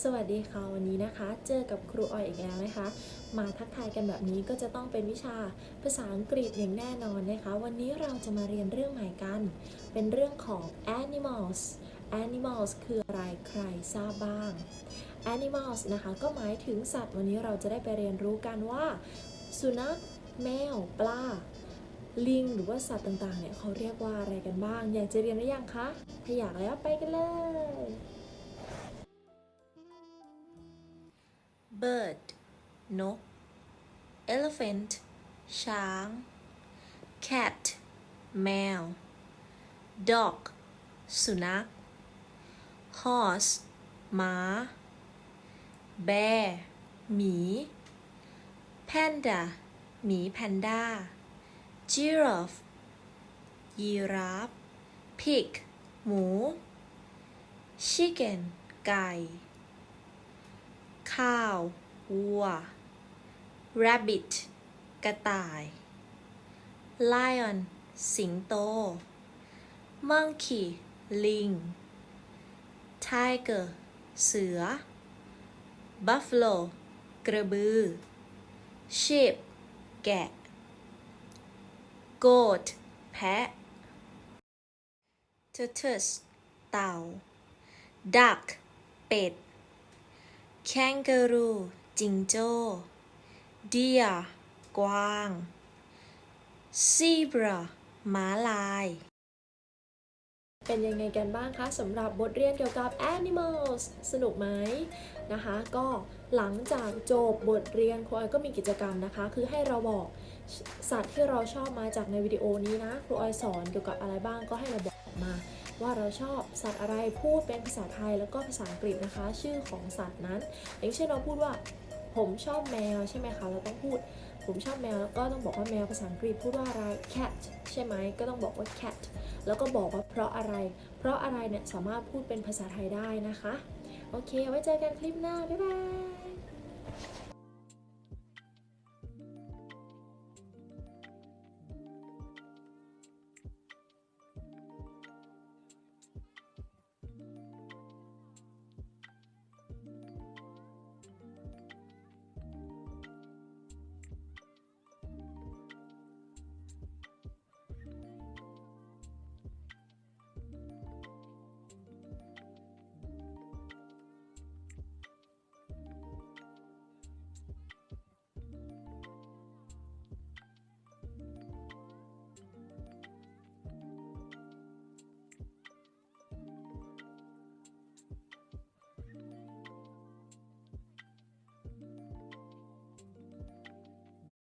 สวัสดีค่ะวันนี้นะคะเจอกับครูออยอีกแล้วนะคะมาทักทายกันแบบนี้ก็จะต้องเป็นวิชาภาษาอังกฤษอย่างแน่นอนนะคะวันนี้เราจะมาเรียนเรื่องใหม่กันเป็นเรื่องของ animals คืออะไรใครทราบบ้าง animals นะคะก็หมายถึงสัตว์วันนี้เราจะได้ไปเรียนรู้กันว่าสุนัขแมวปลาลิงหรือว่าสัตว์ต่างๆเนี่ยเขาเรียกว่าอะไรกันบ้างอยากจะเรียนหรือยังคะถ้าอยากแล้วไปกันเลย bird นก elephant ช้าง cat แมว dog สุนัข horse ม้า bear หมี panda หมีแพนด้า giraffe ยีราฟ pig หมู chicken ไก่ cow วัว rabbit กระต่าย lion สิงโต monkey ลิง tiger เสือ buffalo กระบือ sheep แกะ goat แพะ tortoise เต่า duck เป็ด kangaroo จิงโจ้ deer กวาง zebra ม้าลาย เป็นยังไงกันบ้างคะสำหรับบทเรียนเกี่ยวกับ animals สนุกไหมนะคะก็หลังจากจบบทเรียนครูออยก็มีกิจกรรมนะคะคือให้เราบอกสัตว์ที่เราชอบมาจากในวิดีโอนี้นะครูออยสอนเกี่ยวกับอะไรบ้างก็ให้เราบอกมาว่าเราชอบสัตว์อะไรพูดเป็นภาษาไทยแล้วก็ภาษาอังกฤษนะคะชื่อของสัตว์นั้นอย่างเช่นเราพูดว่าผมชอบแมวใช่ไหมคะเราต้องพูดผมชอบแมวแล้วก็ต้องบอกว่าแมวภาษาอังกฤษพูดว่าอะไร cat ใช่ไหมก็ต้องบอกว่า cat แล้วก็บอกว่าเพราะอะไรเนี่ยสามารถพูดเป็นภาษาไทยได้นะคะโอเคไว้เจอกันคลิปหน้าบ๊ายบาย